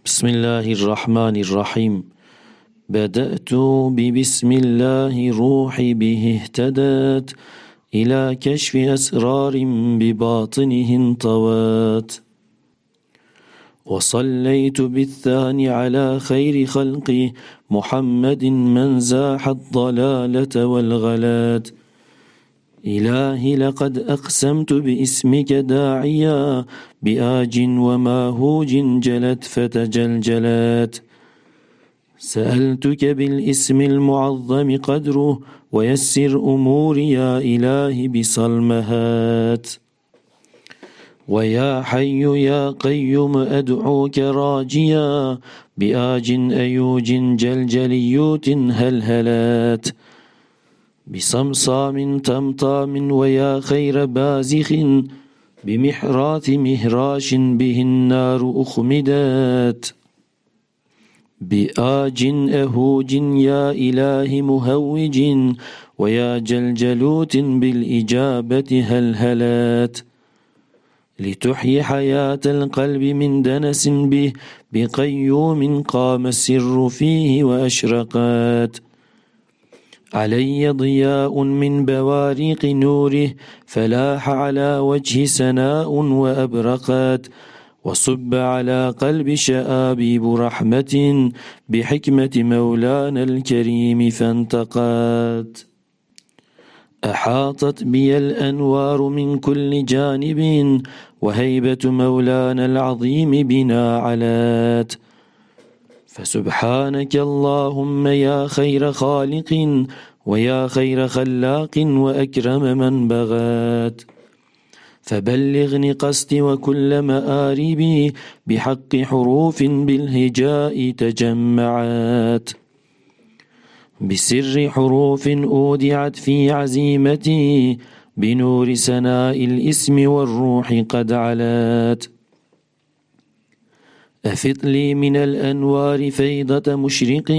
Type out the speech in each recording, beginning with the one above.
بسم الله الرحمن الرحيم. بدأت ببسم الله روحي به اهتدت إلى كشف أسرار بباطنه انطوت. وصليت بالثاني على خير خلقه محمد من زاح الضلالة والغلات. إلهي لقد أقسمت باسمك داعيا بآج وماهوج جلت فتجلجلات. سألتك بالاسم المعظم قدره ويسر أموري يا إلهي بصلمهات. ويا حي يا قيوم أدعوك راجيا بآج أيوج جلجليوت هلهلات. بصمصام تمطام ويا خير بازخ بمحراث مهراش به النار أخمدات. بآج أهوج يا إله مهوج ويا جلجلوت بالإجابة هلهلات. لتحيي حياة القلب من دنس به بقيوم قام السر فيه وأشرقات. علي ضياء من بواريق نوره فلاح على وجه سناء وأبرقات. وصب على قلب شآبيب رحمة بحكمة مولانا الكريم فانتقات. أحاطت بي الأنوار من كل جانب وهيبة مولانا العظيم بنا علات. فسبحانك اللهم يا خير خالق ويا خير خلاق وأكرم من بغات. فبلغني قصدي وكل مآربي بحق حروف بالهجاء تجمعات. بسر حروف أودعت في عزيمتي بنور سناء الاسم والروح قد علات. أفض لي من الأنوار فيضة مشرق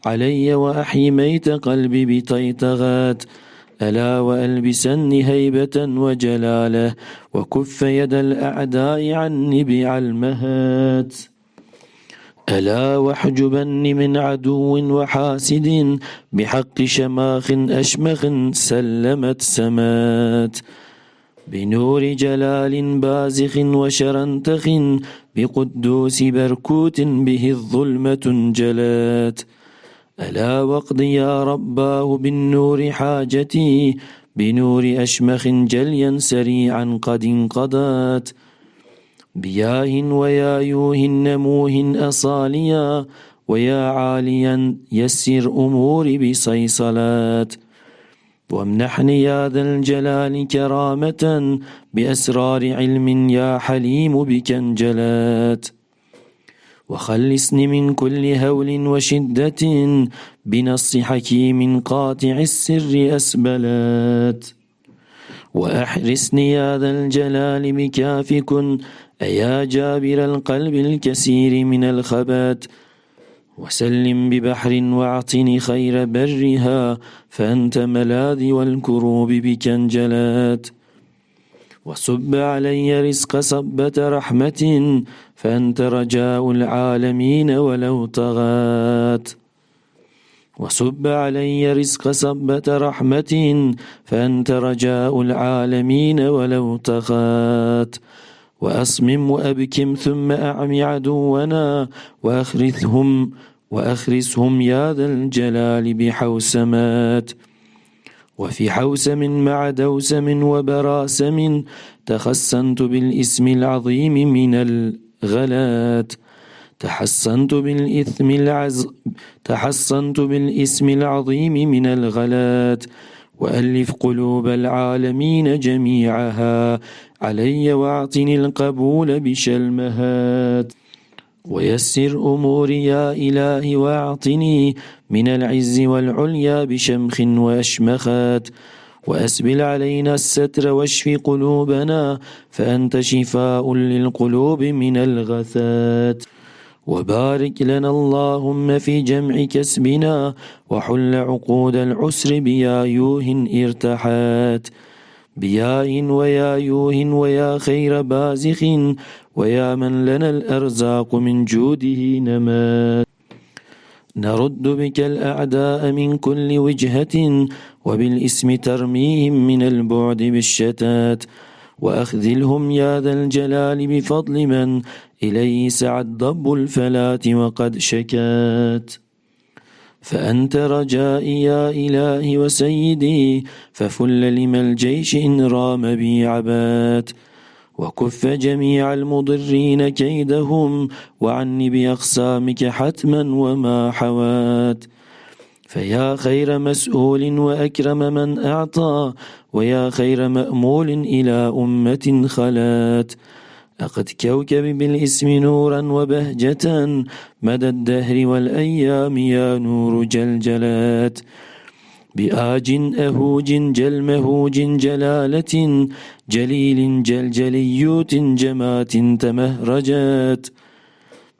علي وأحي ميت قلبي بطيطغات. ألا وألبسني هيبة وجلالة وكف يد الأعداء عني بعلمهات. ألا واحجبني من عدو وحاسد بحق شماخ أشمخ سلمت سمات. بنور جلال بازخ وشرنتخ بقدوس بركوت به الظلمة انجلات. ألا واقض يا رباه بالنور حاجتي بنور أشمخ جليا سريعا قد انقضت. بياه ويا يوه نموه أصاليا ويا عاليا يسر أموري بصيصلات. وامنحني يا ذا الجلال كرامة بأسرار علم يا حليم بك انجلات. وخلصني من كل هول وشدة بنص حكيم قاطع السر أسبلات. وأحرسني يا ذا الجلال بكاف كن أيا جابر القلب الكسير من الخبات. وسلم ببحر واعطني خير برها فأنت ملاذي والكروب بك انجلات. وصب علي رزق صبة رحمة فأنت رجاء العالمين ولو طغات. وصب علي رزق صبة رحمة فأنت رجاء العالمين ولو طغات. وأصمم وأبكم ثم أعم عدونا وأخرسهم يا ذا الجلال بحوسمات. وفي حوسم مع دوسم وبراسم تحصنت بالاسم العظيم من الغلات. تحصنت بالاسم العظيم من الغلات. وألف قلوب العالمين جميعها علي واعطني القبول بشلمهات. ويسر أموري يا إلهي واعطني من العز والعليا بشمخ وأشمخات. وأسبل علينا الستر واشف قلوبنا فأنت شفاء للقلوب من الغثات. وبارك لنا اللهم في جمع كسبنا وحل عقود العسر بيايوه ارتحات. بياء ويا يوه ويا خير بازخ ويا من لنا الأرزاق من جوده نمات. نرد بك الأعداء من كل وجهة، وبالإسم ترميهم من البعد بالشتات، وأخذلهم يا ذا الجلال بفضل من إليه سعت ضب الفلات وقد شكات. فأنت رجائي يا إلهي وسيدي، ففل لما الجيش إن رام بي عبات، وكف جميع المضرين كيدهم، وعني بأقسامك حتما وما حوات. فيا خير مسؤول وأكرم من أعطى، ويا خير مأمول إلى أمة خلات، أقد كوكب بالاسم نورا وبهجة مدى الدهر والأيام يا نور جلجلات. بآج أهوج جلمهوج جلالة جليل جلجليوت جمات تمهرجات،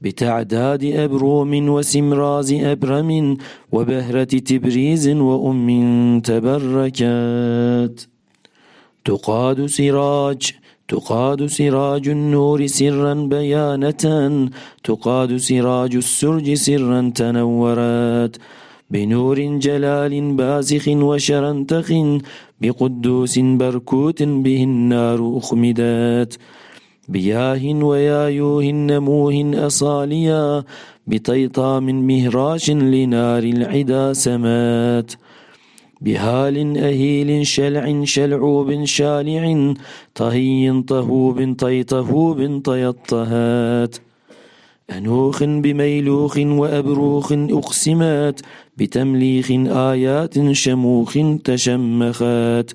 بتعداد أبروم وسمراز أبرم وبهرة تبريز وأم تبركات. تقاد سراج النور سرا بيانة، تقاد سراج السرج سرا تنورات، بنور جلال بازخ وشرنتخ بقدوس بركوت به النار أخمدات، بياه ويايوه نموه أصاليا بطيطام مهراش لنار العدا سمات، بهال أهيل شلع شلعوب شالع طهي طهوب طيطهوب طيطهات، أنوخ بميلوخ وأبروخ أقسمات بتمليخ آيات شموخ تشمخات،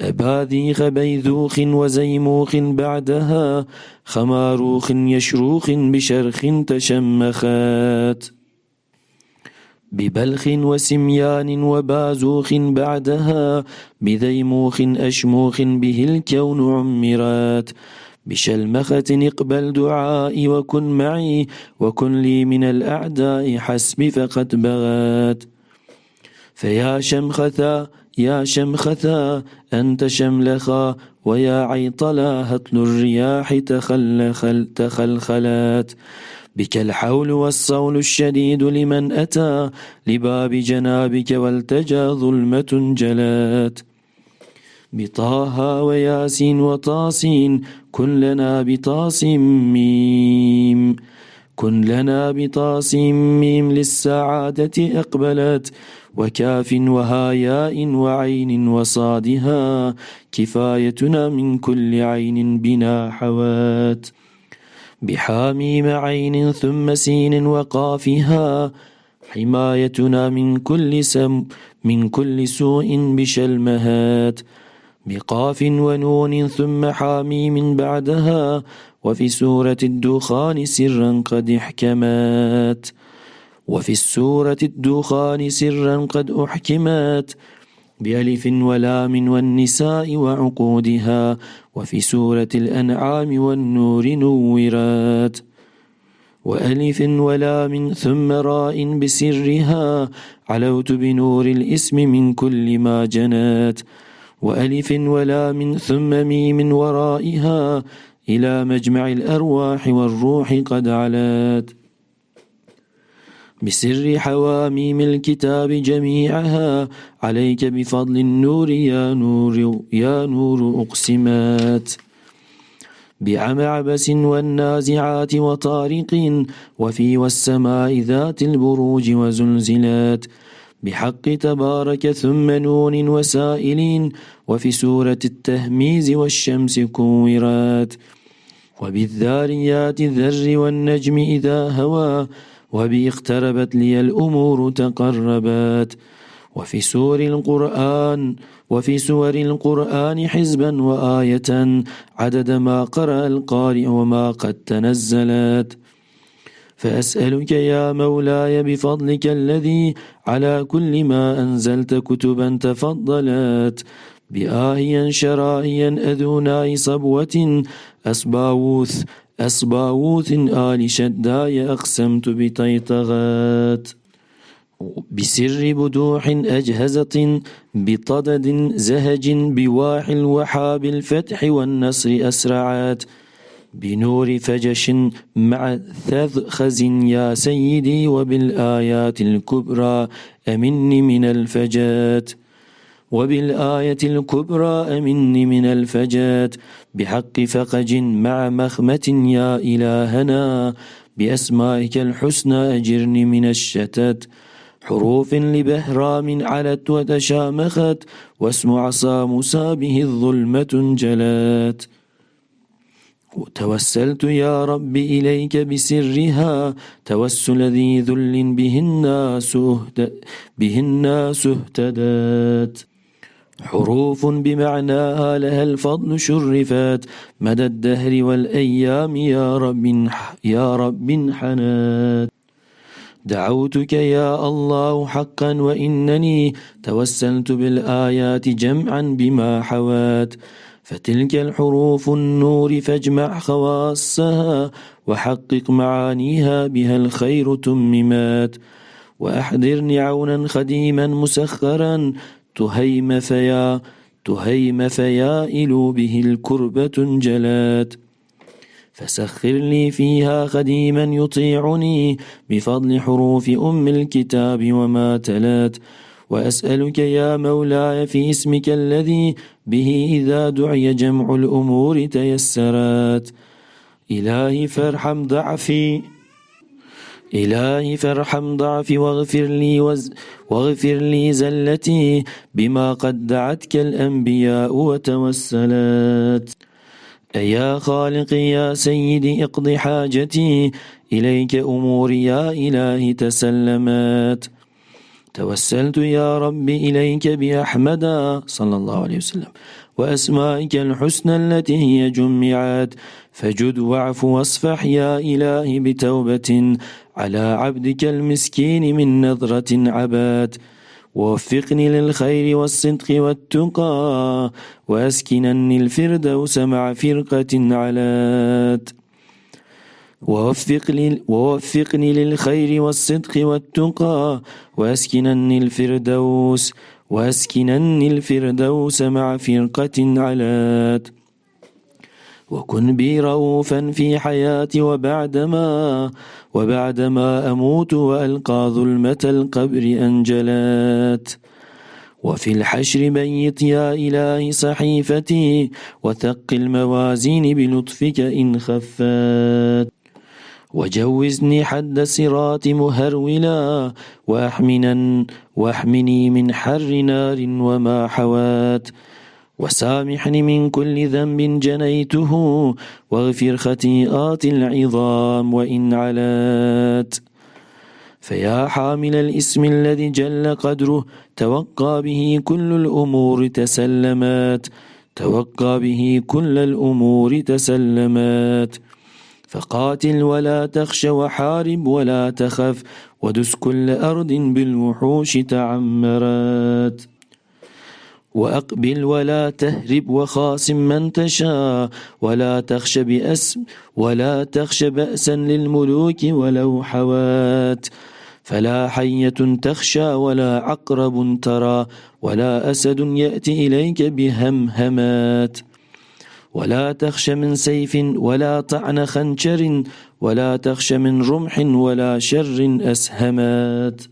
أباذيخ بيذوخ وزيموخ بعدها خماروخ يشروخ بشرخ تشمخات، ببلخ وسميان وبازوخ بعدها بذيموخ أشموخ به الكون عمرات، بشلمخة اقبل دعائي وكن معي وكن لي من الأعداء حسبي فقد بغات. فيا شمخثا يا شمخثا أنت شملخا، ويا عيطلا هطل الرياح تخلخلات، بك الحول والصول الشديد لمن أتى لباب جنابك والتجى ظلمة جلات، بطه وياسين وطاسين كن لنا بطاسم ميم، كن لنا بطاسم ميم للسعادة أقبلت، وكاف وهاياء وعين وصادها كفايتنا من كل عين بنا حوات، بحاميم عين ثم سين وقافها حمايتنا من كل سوء بشلمهات، بقاف ونون ثم حاميم بعدها وفي سورة الدخان سرا قد احكمات، وفي السورة الدخان سرا قد أحكمات، بألف ولام والنساء وعقودها، وفي سورة الأنعام والنور نورات، وألف ولام ثم راء بسرها علوت بنور الاسم من كل ما جنات، وألف ولام ثم ميم ورائها إلى مجمع الأرواح والروح قد علات، بسر حواميم الكتاب جميعها عليك بفضل النور يا نور أقسمات، بعمعبس والنازعات وطارق وفي والسماء ذات البروج وزلزلات، بحق تبارك ثم نون وسائلين وفي سورة التهميز والشمس كورات، وبالذاريات الذر والنجم إذا هوى وبي اقتربت لي الأمور تقربات، وفي سور القرآن حزبا وآية عدد ما قرأ القارئ وما قد تنزلت، فأسألك يا مولاي بفضلك الذي على كل ما أنزلت كتبا تفضلت، بآهيا شرائيا أذوناي صبوة أصباووث آل شداي أقسمت بطيطغات، بسر بدوح أجهزة بطدد زهج بواح الوحى بالفتح والنصر أسرعات، بنور فجش مع ثذخز يا سيدي، وبالآيات الكبرى أمني من الفجات، وبالآية الكبرى أمني من الفجات، بحق فقج مع مخمة يا إلهنا، بأسمائك الحسنى أجرني من الشتت، حروف لبهرام علت وتشامخت، واسم عصا موسى به الظلمة انجلت. توسلت يا رب إليك بسرها توسل ذي ذل به الناس اهتدت، حروف بمعناها لها الفضل شرفت، مدى الدهر والأيام يا رب حنات. دعوتك يا الله حقا وإنني توسلت بالآيات جمعا بما حوات، فتلك الحروف النور فاجمع خواصها، وحقق معانيها بها الخير تممات، وأحضرني عونا خديما مسخرا تهيم فيائل به الكربة انجلات، فسخر لي فيها خديما يطيعني بفضل حروف أم الكتاب وما تلات، وأسألك يا مولاي في اسمك الذي به إذا دعي جمع الأمور تيسرات، إلهي فارحم ضعفي واغفر لي زلتي، بما قد دعتك الأنبياء وتوسلت. أيا خالقي يا سيدي اقض حاجتي، إليك أموري يا إلهي تسلمت. توسلت يا رب إليك بأحمد صلى الله عليه وسلم وأسمائك الحسنى التي هي جمعت، فجد واعف واصفح يا إلهي بتوبة على عبدك المسكين من نظرة عبات، ووفقني للخير والصدق والتقى، وأسكنني الفردوس مع فرقة علات. ووفقني للخير والصدق والتقى، وأسكنني الفردوس مع فرقة علات. وكن بي رؤوفا في حياتي وبعدما أموت وألقى ظلمة القبر أنجلات. وفي الحشر بيت يا إلهي صحيفتي، وثق الموازين بلطفك إن خفات، وجوزني حد الصراط مهرولا، واحمني من حر نار وما حوات، وسامحني من كل ذنب جنيته، واغفر خطيئات العظام وإن علات. فيا حامل الاسم الذي جل قدره توقى به كل الأمور تسلمات، فقاتل ولا تخش وحارب ولا تخف، ودس كل أرض بالوحوش تعمرت، وأقبل ولا تهرب وخاصم من تشاء، ولا تخش بأسا للملوك ولو حوات، فلا حية تخشى ولا عقرب ترى، ولا أسد يأتي إليك بهمهمات، ولا تخش من سيف ولا طعن خنجر، ولا تخش من رمح ولا شر أسهمات.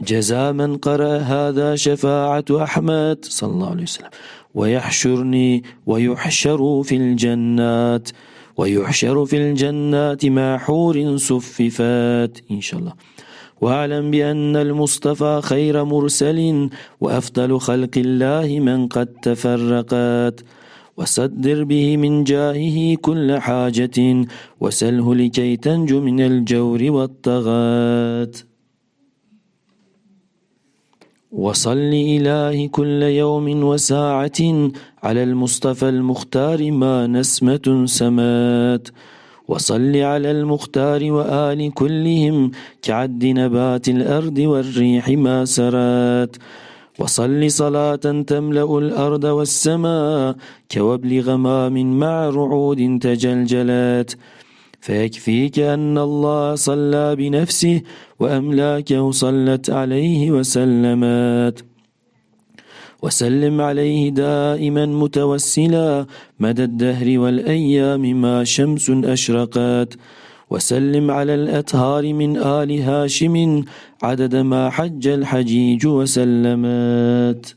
جزا من قرأ هذا شفاعة أحمد صلى الله عليه وسلم، ويحشر في الجنات مع حور صففات إن شاء الله. واعلم بأن المصطفى خير مرسل، وأفضل خلق الله من قد تفرقت، وصدر به من جاهه كل حاجة، وسله لكي تنجو من الجور والطغات. وصل إلهي كل يوم وساعة على المصطفى المختار ما نسمة سمات، وصل على المختار وآل كلهم كعد نبات الأرض والريح ما سرات، وصل صلاة تملأ الأرض والسماء كوبل غمام مع رعود تجلجلات، فيكفيك أن الله صلى بنفسه وأملاكه صلت عليه وسلمات، وسلم عليه دائما متوسلا مدى الدهر والأيام ما شمس أشرقت وسلم على الأطهار من آل هاشم عدد ما حج الحجيج وسلمت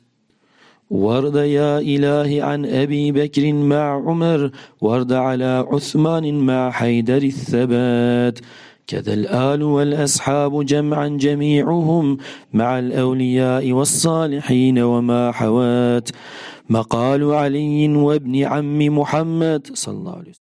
وارض يا إلهي عن أبي بكر مع عمر وارض على عثمان مع حيدر الثبات كذا الآل والأصحاب جمعا جميعهم مع الأولياء والصالحين وما حوات مقال علي وابن عم محمد صلى الله عليه وسلم